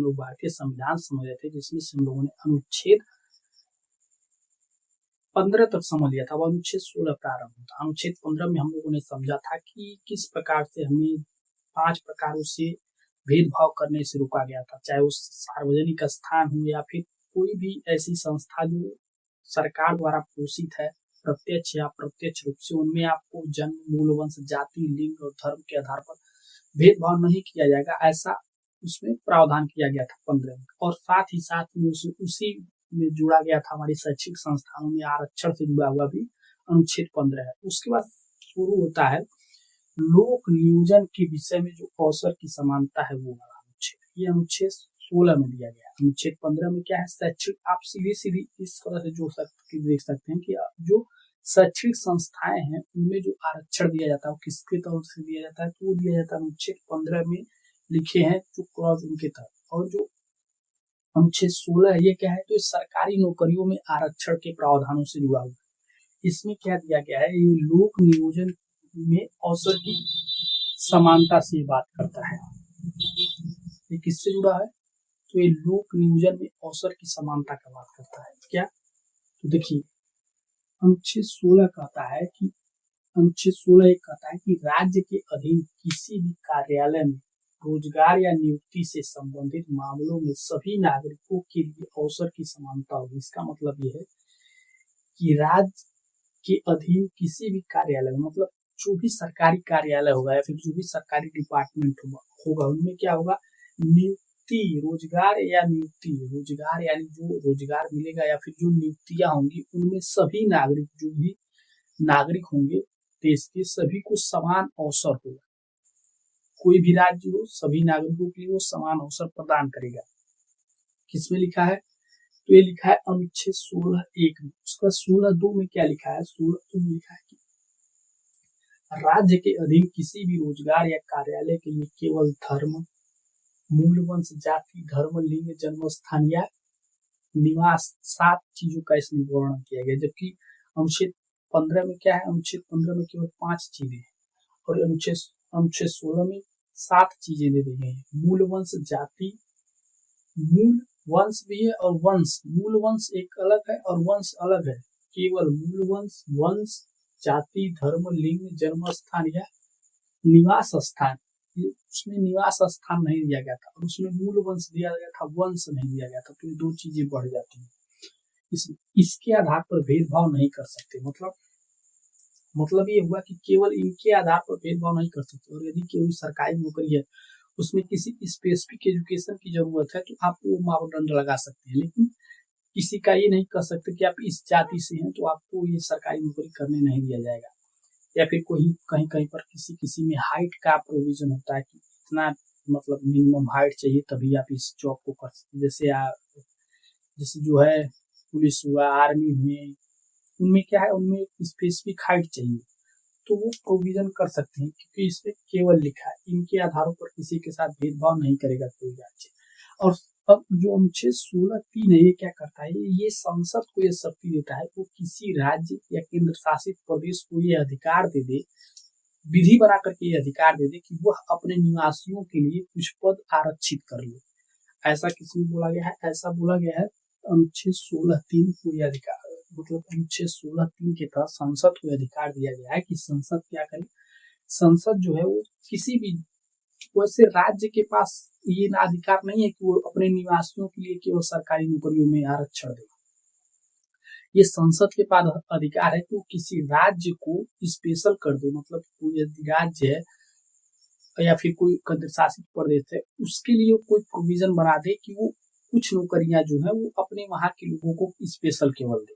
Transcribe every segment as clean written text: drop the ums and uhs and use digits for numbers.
हम लोग भारतीय संविधान समझ रहे थे, जिसमें से हम लोगों ने अनुच्छेद 15 तक समझ लिया था। अब अनुच्छेद 16 प्रारंभ होता है। अनुच्छेद 15 में हम लोगों ने समझा था कि किस प्रकार से हमें 5 प्रकारों से भेदभाव करने से रोका गया था, चाहे वो सार्वजनिक स्थान हो या फिर कोई भी ऐसी संस्था जो सरकार द्वारा पोषित है, प्रत्यक्ष या अप्रत्यक्ष रूप से, उनमें आपको जन्म, मूल, वंश, जाति, लिंग और धर्म के आधार पर भेदभाव नहीं किया जाएगा, ऐसा उसमें प्रावधान किया गया था 15 में। और साथ ही साथ में उसी में जुड़ा गया था हमारी शैक्षिक संस्थानों में आरक्षण से जुड़ा हुआ भी अनुच्छेद 15 है। उसके बाद शुरू होता है लोक नियोजन के विषय में जो अवसर की समानता है, वो वाला अनुच्छेद। ये अनुच्छेद 16 में दिया गया। अनुच्छेद 15 में क्या है, शैक्षिक, आप सीधी सीधी इस तरह से जो देख सकते हैं कि जो शैक्षणिक संस्थाएं हैं उनमें जो आरक्षण दिया जाता है वो किसके तौर से दिया जाता है, तो वो दिया जाता है अनुच्छेद 15 में लिखे हैं जो क्लॉज उनके तहत। और जो अनुच्छेद 16 है ये क्या है, तो सरकारी नौकरियों में आरक्षण के प्रावधानों से जुड़ा हुआ है। इसमें क्या दिया गया है, ये लोक नियोजन में अवसर की समानता से बात करता है। ये किससे जुड़ा है, तो ये लोक नियोजन में अवसर की समानता का बात करता है। क्या, तो देखिए अनुच्छेद 16 कहता है कि अनुच्छेद 16 कहता है कि राज्य के अधीन किसी भी कार्यालय में रोजगार या नियुक्ति से संबंधित मामलों में सभी नागरिकों के लिए अवसर की समानता होगी। इसका मतलब यह है कि राज्य के अधीन किसी भी कार्यालय, मतलब जो भी सरकारी कार्यालय होगा या फिर जो भी सरकारी डिपार्टमेंट होगा उनमें क्या होगा, नियुक्ति, रोजगार या नियुक्ति, रोजगार यानी जो रोजगार मिलेगा या फिर जो नियुक्तियां होंगी उनमें सभी नागरिक, जो भी नागरिक होंगे देश के, सभी को समान अवसर होगा। कोई भी राज्य हो, सभी नागरिकों के लिए वो समान अवसर प्रदान करेगा। किसमें लिखा है, तो ये लिखा है अनुच्छेद 16(1) में। उसका 16(2) में क्या लिखा है, 16(2) में लिखा है कि राज्य के अधीन किसी भी रोजगार या कार्यालय के लिए केवल धर्म, मूल, वंश, जाति, धर्म, लिंग, जन्म स्थान या निवास, 7 चीजों का इसमें वर्णन किया गया। जबकि अनुच्छेद 15 में क्या है, अनुच्छेद 15 में केवल 5 चीजें हैं और अनुच्छेद 16 में 7 चीजें दे दी गई हैं। मूल, वंश, जाति, मूल वंश भी है और वंश, मूल वंश एक अलग है और वंश अलग है। केवल मूल वंश, वंश, जाति, धर्म, लिंग, जन्म स्थान या निवास स्थान, उसमें निवास स्थान नहीं दिया गया था और उसमें मूल वंश दिया गया था, वंश नहीं दिया गया था। तो ये 2 चीजें बढ़ जाती हैं। इसके आधार पर भेदभाव नहीं कर सकते। मतलब ये हुआ कि केवल इनके आधार पर भेदभाव नहीं कर सकते। और यदि कोई सरकारी नौकरी है उसमें किसी स्पेसिफिक एजुकेशन की जरूरत है तो आप वो मापदंड लगा सकते हैं, लेकिन किसी का ये नहीं कर सकते कि आप इस जाति से हैं तो आपको ये सरकारी नौकरी करने नहीं दिया जाएगा। या फिर कोई कहीं कहीं पर किसी में हाइट का प्रोविजन होता है कि इतना मतलब मिनिमम हाइट चाहिए तभी आप इस जॉब को कर सकते। जैसे जो है पुलिस हुआ, आर्मी हुए, उनमें क्या है, उनमें स्पेसिफिक हाइट चाहिए तो वो प्रोविजन कर सकते हैं, क्योंकि इसमें केवल लिखा है इनके आधारों पर किसी के साथ भेदभाव नहीं करेगा कोई राज्य। और अब जो अनुच्छेद 16(3) है ये क्या करता है, ये संसद को ये शक्ति देता है वो किसी राज्य या केंद्र शासित प्रदेश को ये अधिकार दे दे, विधि बना करके ये अधिकार दे दे कि वह अपने निवासियों के लिए कुछ पद आरक्षित कर ले। ऐसा किसमें बोला गया है, ऐसा बोला गया है अनुच्छेद 16(3) को यह अधिकार, मतलब अनुच्छेद 16(3) के तहत संसद को अधिकार दिया गया है कि संसद क्या करे, संसद जो है वो किसी भी, वैसे राज्य के पास ये अधिकार नहीं है कि वो अपने निवासियों के लिए केवल सरकारी नौकरियों में आरक्षण दे। ये संसद के पास अधिकार है कि वो किसी राज्य को स्पेशल कर दे, मतलब कोई यदि राज्य है या फिर कोई केंद्र शासित प्रदेश है उसके लिए कोई प्रोविजन बना दे कि वो कुछ नौकरियां जो है वो अपने वहां के लोगों को स्पेशल केवल दे।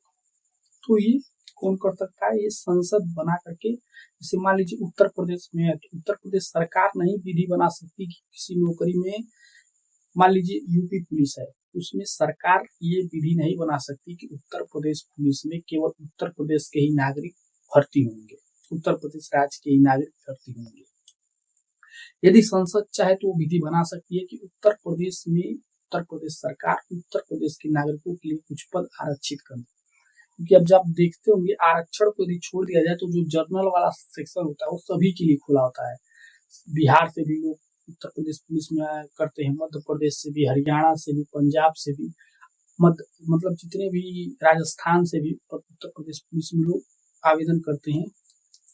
तो ये कौन कर सकता है, ये संसद बना करके। जैसे मान लीजिए उत्तर प्रदेश में है तो उत्तर प्रदेश सरकार नहीं विधि बना सकती कि किसी नौकरी में, मान लीजिए यूपी पुलिस है उसमें सरकार ये विधि नहीं बना सकती कि उत्तर प्रदेश पुलिस में केवल उत्तर प्रदेश के ही नागरिक भर्ती होंगे, उत्तर प्रदेश राज्य के ही नागरिक भर्ती होंगे। यदि संसद चाहे तो वो विधि बना सकती है कि उत्तर प्रदेश में उत्तर प्रदेश सरकार उत्तर प्रदेश के नागरिकों के लिए कुछ पद आरक्षित कर दे। क्योंकि अब जब देखते होंगे आरक्षण को यदि छोड़ दिया जाए तो जो जर्नल वाला सेक्शन होता है वो सभी के लिए खुला होता है। बिहार से भी लोग उत्तर प्रदेश पुलिस में करते हैं, मध्य प्रदेश से भी, हरियाणा से भी, पंजाब से भी, मध्य मतलब जितने भी, राजस्थान से भी उत्तर प्रदेश पुलिस में लोग आवेदन करते हैं।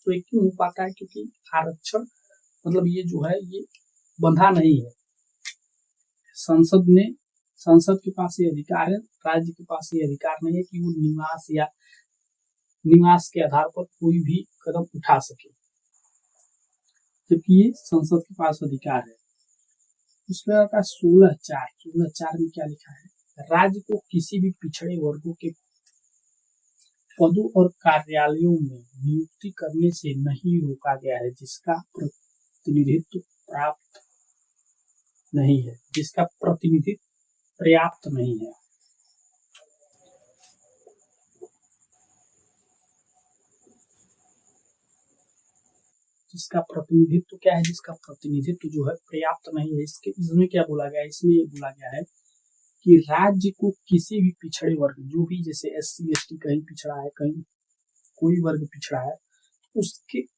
तो ये क्यों हो पाता है? क्योंकि आरक्षण मतलब ये जो है ये बंधा नहीं है। संसद के पास ये अधिकार है, राज्य के पास ये अधिकार नहीं है कि वो निवास के आधार पर कोई भी कदम उठा सके, जबकि ये संसद के पास अधिकार है। उसके बाद 16(4) में क्या लिखा है? राज्य को किसी भी पिछड़े वर्गों के पदों और कार्यालयों में नियुक्ति करने से नहीं रोका गया है जिसका प्रतिनिधित्व पर्याप्त नहीं है। जिसका प्रतिनिधित्व क्या है? जिसका प्रतिनिधित्व जो है पर्याप्त नहीं है। इसमें क्या बोला गया है? इसमें ये बोला गया है कि राज्य को किसी भी पिछड़े वर्ग, जो भी जैसे SC ST कहीं पिछड़ा है, कहीं कोई वर्ग पिछड़ा है,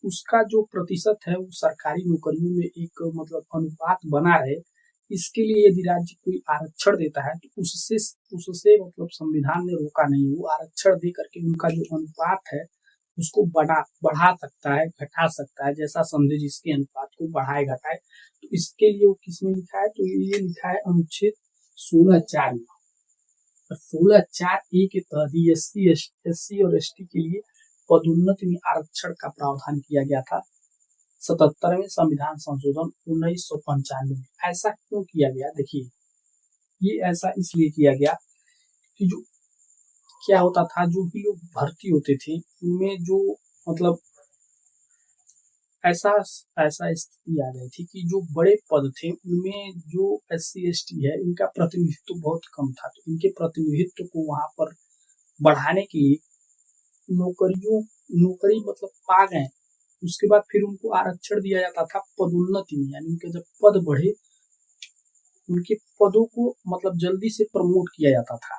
उसका जो प्रतिशत है वो सरकारी नौकरियों में एक मतलब अनुपात बना रहे। इसके लिए यदि राज्य कोई आरक्षण देता है तो उससे मतलब संविधान ने रोका नहीं। वो आरक्षण दे करके उनका जो अनुपात है उसको बढ़ा सकता है, घटा सकता है, जैसा समझे जिसके अनुपात को बढ़ाए घटाए। तो इसके लिए वो किसमें लिखा है? तो ये लिखा है अनुच्छेद 16(4) में। 16(4)(a) के तहत SC और ST के लिए पदोन्नति में आरक्षण का प्रावधान किया गया था 77वें संविधान संशोधन 1995 में। ऐसा क्यों किया गया? देखिए, ये ऐसा इसलिए किया गया कि जो क्या होता था, जो भी लोग भर्ती होते थे उनमें जो मतलब ऐसा स्थिति आ गई थी कि जो बड़े पद थे उनमें जो SC ST है इनका प्रतिनिधित्व बहुत कम था। तो इनके प्रतिनिधित्व को वहां पर बढ़ाने के लिए नौकरी मतलब पा गए, उसके बाद फिर उनको आरक्षण दिया जाता था पदोन्नति में, यानी उनके जब पद बढ़े उनके पदों को मतलब जल्दी से प्रमोट किया जाता था।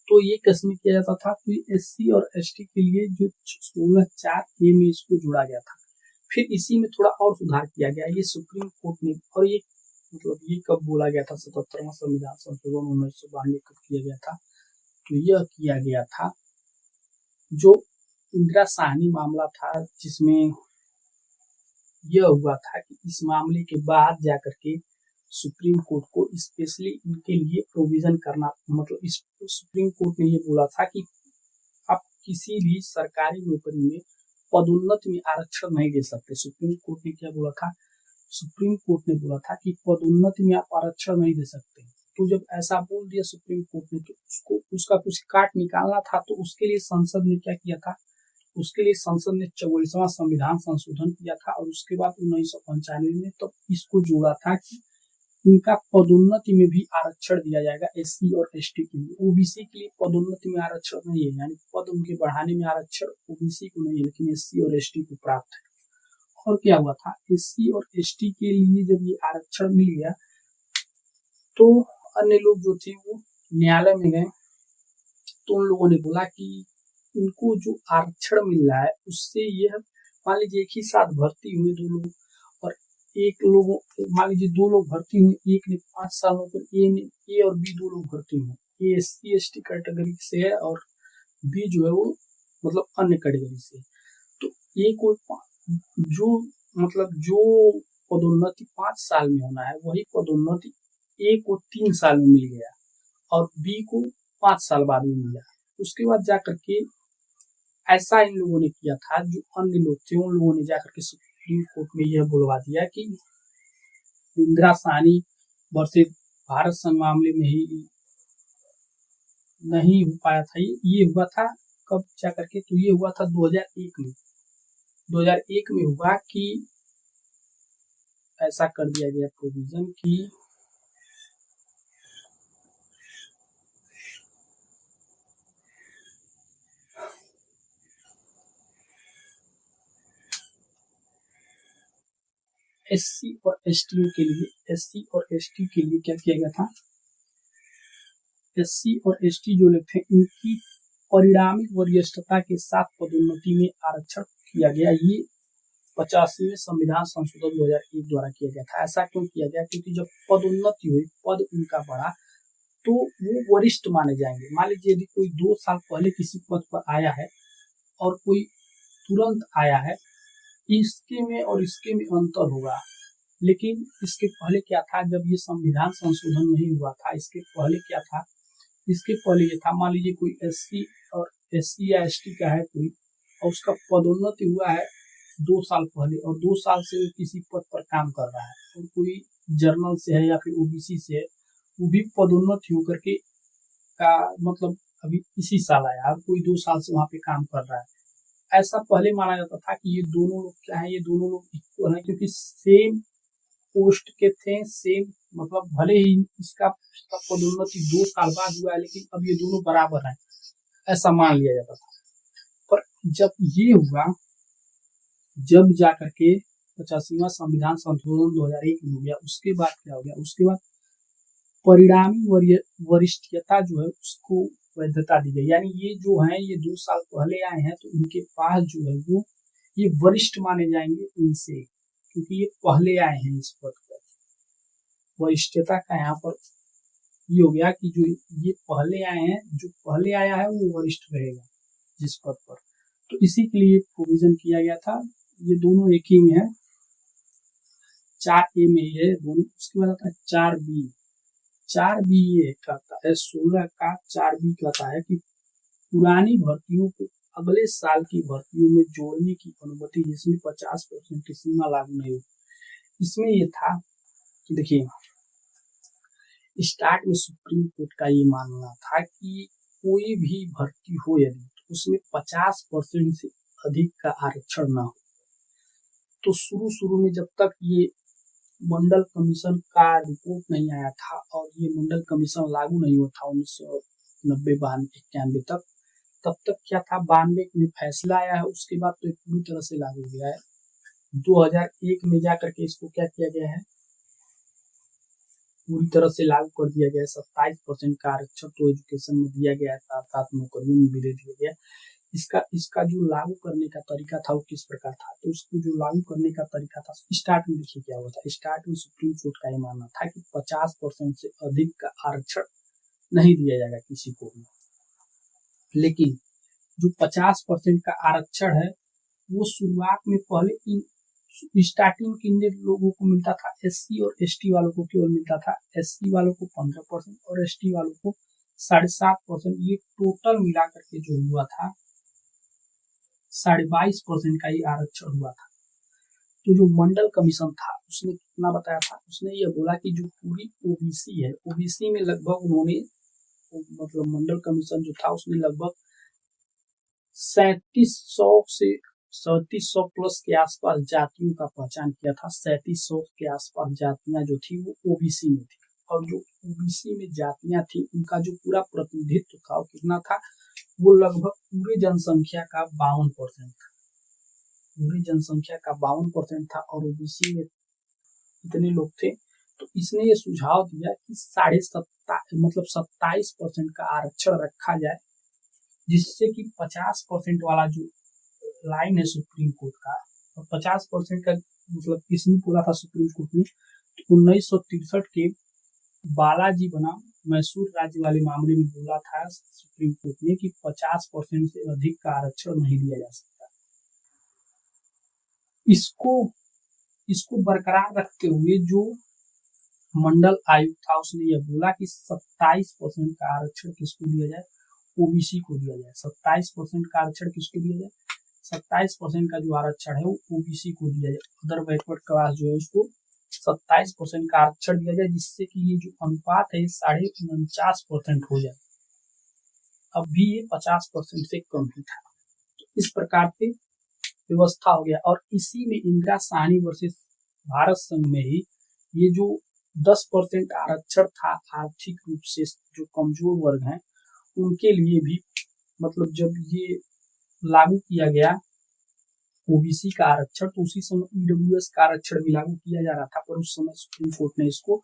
तो ये किसमें किया जाता था? तो SC और ST के लिए जो 16(4)(a) में इसको जोड़ा गया था। फिर इसी में थोड़ा और सुधार किया गया, ये सुप्रीम कोर्ट ने, और ये मतलब ये कब बोला गया था? 77वां संविधान संशोधन 1992 कब किया गया था? तो यह किया गया था जो इंदिरा साहनी मामला था, जिसमें यह हुआ था कि इस मामले के बाद जाकर के सुप्रीम कोर्ट को स्पेशली इनके लिए प्रोविजन करना, मतलब इस सुप्रीम कोर्ट ने ये बोला था कि आप किसी भी सरकारी नौकरी में पदोन्नति में आरक्षण नहीं दे सकते। सुप्रीम कोर्ट ने क्या बोला था? सुप्रीम कोर्ट ने बोला था कि पदोन्नति में आप आरक्षण नहीं दे सकते। तो जब ऐसा बोल दिया सुप्रीम कोर्ट ने तो उसका कुछ काट निकालना था। तो उसके लिए संसद ने क्या किया था? उसके लिए संसद ने 44वां संविधान संशोधन किया था और उसके बाद 1995 में तो इसको जोड़ा था कि इनका पदोन्नति में भी आरक्षण दिया जाएगा SC और ST के लिए। OBC के लिए पदोन्नति में आरक्षण नहीं है, यानी पद उनके बढ़ाने में आरक्षण OBC को नहीं है, लेकिन SC और ST को प्राप्त है। और क्या हुआ था? SC और ST के लिए जब ये आरक्षण मिल गया तो अन्य लोग जो थे वो न्यायालय में गए। तो उन लोगों ने बोला कि इनको जो आरक्षण मिल रहा है उससे यह, मान लीजिए एक ही साथ भर्ती हुए दो लोग, और मान लीजिए दो लोग भर्ती हुए, एक ने 5 सालों पर ए और B दो लोग भर्ती हुए, ए SC ST कैटेगरी से है और B जो है वो मतलब अन्य कैटेगरी से। तो ए को जो पदोन्नति 5 साल में होना है वही पदोन्नति ए को 3 साल में मिल गया और B को 5 साल बाद में मिला। उसके बाद जाकर के ऐसा इन लोगों ने किया था, जो अन्य लोग थे उन लोगों ने जाकर के सुप्रीम कोर्ट में यह बुलवा दिया कि इंदिरा साहनी वर्सेस भारत संघ मामले में ही नहीं हो पाया था। ये हुआ था कब जाकर के? तो ये हुआ था 2001 में। 2001 में हुआ कि ऐसा कर दिया गया प्रोविजन कि SC और ST के लिए क्या किया गया था? SC और ST जो लोग थे इनकी परिणामी वरिष्ठता के साथ पदोन्नति में आरक्षण किया गया। ये 85वें संविधान संशोधन 2001 द्वारा किया गया था। ऐसा क्यों किया गया? क्योंकि जब पदोन्नति हुई, पद उनका बढ़ा, तो वो वरिष्ठ माने जाएंगे। मान लीजिए यदि कोई 2 साल पहले किसी पद पर आया है और कोई तुरंत आया है, इसके में और इसके में अंतर होगा। लेकिन इसके पहले क्या था, जब ये संविधान संशोधन नहीं हुआ था, इसके पहले क्या था, इसके पहले ये था, मान लीजिए कोई एससी या एसटी का है कोई, और उसका पदोन्नति हुआ है 2 साल पहले, और 2 साल से वो किसी पद पर काम कर रहा है, और कोई जर्नल से है या फिर ओबीसी से है, वो भी पदोन्नति होकर के का मतलब अभी इसी साल आया, और कोई 2 साल से वहां पे काम कर रहा है। ऐसा पहले माना जाता था कि ये दोनों लोग क्या है, ये दोनों लोग इक्वल है, क्योंकि सेम पोस्ट के थे, सेम मतलब भले ही इसका पदोन्नति 2 साल बाद हुआ है, लेकिन अब ये दोनों बराबर हैं, ऐसा मान लिया जाता था। पर जब ये हुआ, जब जाकर के 85वां संविधान संशोधन 2001 में हो गया, उसके बाद क्या हो गया, उसके बाद परिणामी वरिष्ठता जो है उसको वैधता दी गई। यानी ये जो है, ये 2 साल पहले आए हैं, तो इनके पास जो है वो ये वरिष्ठ माने जाएंगे इनसे, क्योंकि ये पहले आए हैं इस पद पर। वरिष्ठता का यहाँ पर ये हो गया कि जो ये पहले आए हैं, जो पहले आया है वो वरिष्ठ रहेगा जिस पद पर। तो इसी के लिए प्रोविजन किया गया था। ये दोनों एक ही में है, 4A में ये दोनों। उसके बाद आता है 4B। 4B ये कहता है, 16 का 4B कहता है कि पुरानी भर्तियों को अगले साल की भर्तियों में जोड़ने की अनुमति, जिसमें 50% की सीमा लागू नहीं होगी। इसमें ये था कि देखिए, स्टार्ट में सुप्रीम कोर्ट का ये मानना था कि कोई भी भर्ती हो यदि, तो उसमें 50% से अधिक का आरक्षण ना हो। तो शुरू में जब तक ये मंडल कमीशन का रिपोर्ट नहीं आया था, और ये मंडल कमीशन लागू नहीं हुआ था 1990-91 तक, तब तक क्या था, 92 में फैसला आया है, उसके बाद तो पूरी तरह से लागू हो गया है। 2001 में जाकर के इसको क्या किया गया है, पूरी तरह से लागू कर दिया गया है। 27% का आरक्षण तो एजुकेशन में दिया गया है, साथ नौकरियों में भी दे दिया गया। इसका जो लागू करने का तरीका था वो किस प्रकार था, तो उसको जो लागू करने का तरीका था, स्टार्ट में देखिए क्या हुआ था। स्टार्ट में सुप्रीम कोर्ट का ये मानना था कि 50% से अधिक का आरक्षण नहीं दिया जाएगा किसी को भी। लेकिन जो 50% का आरक्षण है, वो शुरुआत में पहले इन स्टार्टिंग किन लोगों को मिलता था, एससी और एसटी वालों को केवल मिलता था। एससी वालों को 15% और एसटी वालों को 7.5%। ये टोटल मिलाकर के जो हुआ था 22.5% का ही आरक्षण हुआ था। तो जो मंडल कमीशन था उसने कितना बताया था, उसने ये बोला कि जो पूरी ओबीसी है, ओबीसी में लगभग उन्होंने मतलब मंडल कमीशन जो था उसने लगभग 3700 प्लस के आसपास जातियों का पहचान किया था। 3700 के आसपास जातियां जो थी वो ओबीसी में थी, और जो ओबीसी में जातियां थी उनका जो पूरा प्रतिनिधित्व था वो कितना था, वो लगभग पूरे जनसंख्या का 52% था। पूरी जनसंख्या का 52% था, और ओबीसी में इतने लोग थे। तो इसने ये सुझाव दिया कि 27% का आरक्षण रखा जाए, जिससे कि 50% वाला जो लाइन है सुप्रीम कोर्ट का, और 50% का मतलब किसने बोला था सुप्रीम कोर्ट ने, तो 1963 के बालाजी बनाम मैसूर राज्य वाले मामले में बोला था सुप्रीम कोर्ट ने कि 50% से अधिक का आरक्षण नहीं दिया जा सकता। इसको बरकरार रखते हुए जो मंडल आयुक्त था उसने यह बोला कि 27% का आरक्षण किसको दिया जाए, ओबीसी को दिया जाए। 27% का आरक्षण किसको दिया जाए, 27% का जो आरक्षण है वो ओबीसी को दिया जाए। अदर बैकवर्ड क्लास जो है उसको 27% का आरक्षण दिया जाए, जिससे कि ये जो अनुपात है 49.5% हो जाए। अब भी ये 50% से कम ही था। तो इस प्रकार से व्यवस्था हो गया, और इसी में इंदिरा साहनी वर्सेस भारत संघ में ही ये जो 10% आरक्षण था आर्थिक रूप से जो कमजोर वर्ग हैं उनके लिए भी, मतलब जब ये लागू किया गया ओबीसी का आरक्षण, तो उसी समय ईडब्ल्यूएस का आरक्षण भी लागू किया जा रहा था, पर उस समय सुप्रीम कोर्ट ने इसको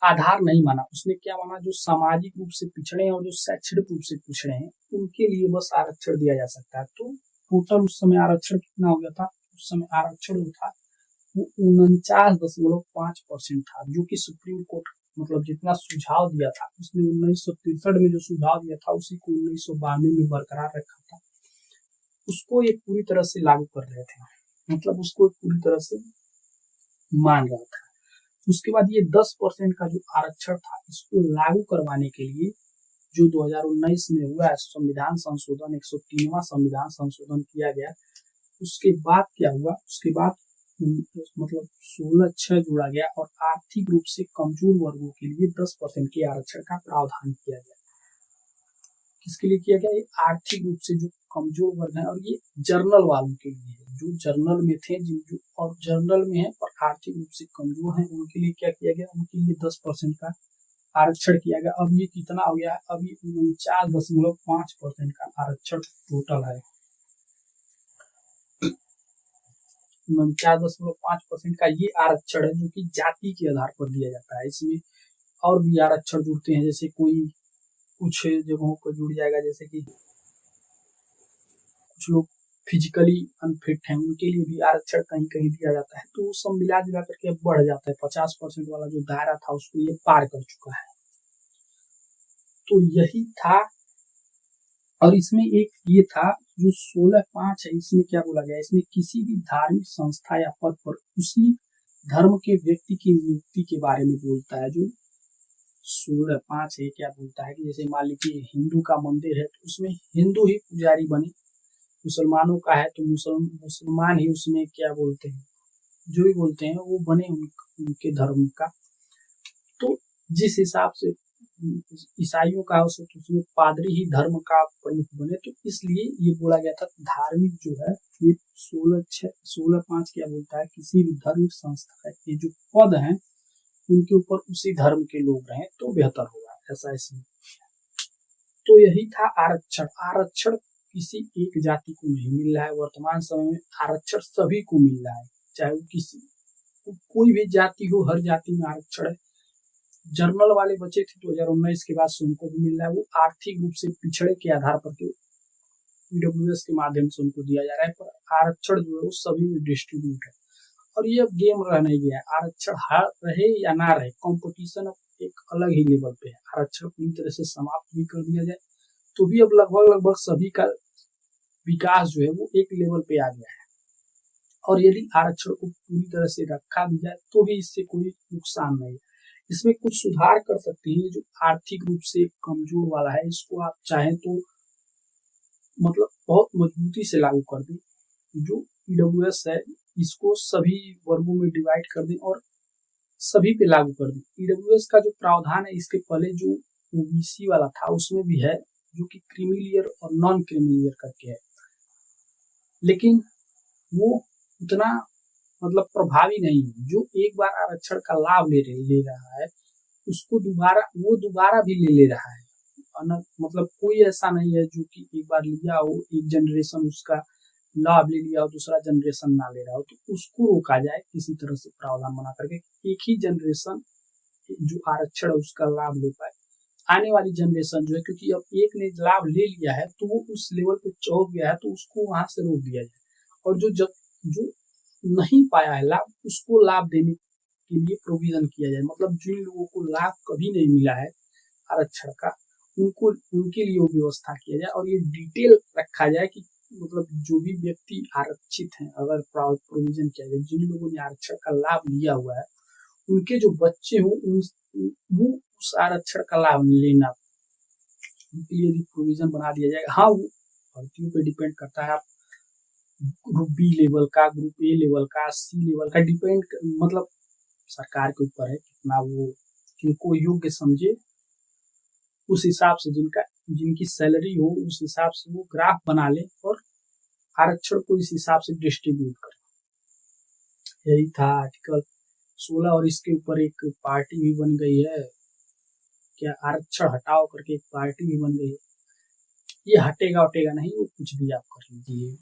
आधार नहीं माना। उसने क्या माना, जो सामाजिक रूप से पिछड़े हैं और जो शैक्षणिक रूप से पिछड़े हैं उनके लिए बस आरक्षण दिया जा सकता है। तो टोटल उस समय आरक्षण कितना हो गया था, उस समय आरक्षण जो था वो 49.5% था, जो कि सुप्रीम कोर्ट मतलब जितना सुझाव दिया था उसने 1963 में जो सुझाव दिया था उसी को 1992 में बरकरार रखा था, उसको ये पूरी तरह से लागू कर रहे थे, मतलब उसको पूरी तरह से मान रहा था। उसके बाद ये 10% का जो आरक्षण था इसको लागू करवाने के लिए जो 2019 में हुआ संविधान संशोधन 103वां संविधान संशोधन किया गया, उसके बाद क्या हुआ, उसके बाद मतलब 16(6) जोड़ा गया और आर्थिक रूप से कमजोर वर्गों के लिए 10% के आरक्षण का प्रावधान किया गया। किसके लिए किया गया? ये आर्थिक रूप से जो कमजोर वर्ग है और ये जर्नल वालों के लिए है, जो जर्नल में थे जिन और जर्नल में है पर आर्थिक रूप से कमजोर हैं उनके लिए क्या किया गया, उनके लिए 10% का आरक्षण किया गया। अब ये कितना हो गया? अब ये 49.5% का आरक्षण टोटल है। 49.5% का ये आरक्षण है जो कि जाति के आधार पर दिया जाता है। इसमें और भी आरक्षण जुड़ते हैं, जैसे कोई कुछ जगहों पर जुड़ जाएगा, जैसे कि कुछ लोग फिजिकली अनफिट हैं उनके लिए भी आरक्षण कहीं कहीं दिया जाता है, तो सब मिला जुला करके अब बढ़ जाता है। 50% वाला जो दायरा था उसको ये पार कर चुका है। तो यही था। और इसमें एक ये था जो 16(5) है, इसमें क्या बोला गया, इसमें किसी भी धार्मिक संस्था या पद पर उसी धर्म के व्यक्ति की नियुक्ति के बारे में बोलता है। जो 16(5) है क्या बोलता है कि जैसे मान लीजिए हिंदू का मंदिर है तो उसमें हिंदू ही पुजारी बने, मुसलमानों का है तो मुसलमान ही उसमें क्या बोलते हैं, जो भी बोलते हैं वो बने उनके धर्म का। तो जिस हिसाब से ईसाइयों का हो तो उसमें पादरी ही धर्म का प्रमुख बने, तो इसलिए ये बोला गया था धार्मिक जो है ये 16(5) क्या बोलता है, किसी भी धार्मिक संस्था के जो पद हैं उनके ऊपर उसी धर्म के लोग रहें तो बेहतर होगा, ऐसा इसमें। तो यही था आरक्षण। आरक्षण किसी एक जाति को नहीं मिल रहा है, वर्तमान समय में आरक्षण सभी को मिल रहा है, चाहे वो किसी कोई भी जाति हो, हर जाति में आरक्षण है। जर्नल वाले बचे थे 2019 के बाद से उनको भी मिल रहा है, वो आर्थिक रूप से पिछड़े के आधार पर ईडब्ल्यूएस के माध्यम से उनको दिया जा रहा है, पर आरक्षण जो है वो सभी में डिस्ट्रीब्यूट है। और ये अब गेम रह नहीं गया, आरक्षण रहे या ना रहे, कंपटीशन अब एक अलग ही लेवल पे है। आरक्षण पूरी तरह से समाप्त भी कर दिया जाए तो भी अब लगभग सभी का विकास जो है वो एक लेवल पे आ गया है। और यदि आरक्षण को पूरी तरह से रखा भी जाए तो भी इससे कोई नुकसान नहीं है। इसमें कुछ सुधार कर सकते हैं। जो आर्थिक रूप से कमजोर वाला है इसको आप चाहें तो मतलब बहुत मजबूती से लागू कर दें। जो ईडब्ल्यूएस है इसको सभी वर्गों में डिवाइड कर दें और सभी पे लागू कर दें। ईडब्ल्यूएस का जो प्रावधान है इसके पहले जो ओबीसी वाला था उसमें भी है, जो कि क्रीमीलियर और नॉन क्रीमीलियर करके है, लेकिन वो उतना मतलब प्रभावी नहीं है। जो एक बार आरक्षण का लाभ ले रहा है उसको दोबारा भी ले रहा है। मतलब कोई ऐसा नहीं है जो कि एक बार लिया हो, एक जनरेशन उसका लाभ ले लिया हो, दूसरा जनरेशन ना ले रहा हो, तो उसको रोका जाए किसी तरह से प्रावधान बना करके, एक ही जनरेशन जो आरक्षण है उसका लाभ ले पाए। आने वाली जनरेशन जो है, क्योंकि अब एक ने लाभ ले लिया है तो वो उस लेवल पे चौंक गया है तो उसको वहां से रोक दिया जाए, और जो नहीं पाया है लाभ उसको लाभ देने के लिए प्रोविजन किया जाए। मतलब जिन लोगों को लाभ कभी नहीं मिला है आरक्षण का उनके लिए वो व्यवस्था किया जाए, और ये डिटेल रखा जाए कि मतलब जो भी व्यक्ति आरक्षित हैं अगर प्रोविजन किया जाए, जिन लोगों ने आरक्षण का लाभ लिया हुआ है उनके जो बच्चे हो वो उस आरक्षण का लाभ लेना, उनके लिए भी प्रोविजन बना दिया जाएगा। हाँ, वो भर्तियों पे डिपेंड करता है, आप ग्रुप बी लेवल का, ग्रुप ए लेवल का, सी लेवल का डिपेंड, मतलब सरकार के ऊपर है कितना वो जिनको योग्य समझे उस हिसाब से जिनकी सैलरी हो उस हिसाब से वो ग्राफ बना ले और आरक्षण को इस हिसाब से डिस्ट्रीब्यूट करे। यही था आर्टिकल 16। और इसके ऊपर एक पार्टी भी बन गई है, क्या आरक्षण हटाओ करके एक पार्टी भी बन गई है। ये हटेगा नहीं, वो कुछ भी आप कर लीजिए।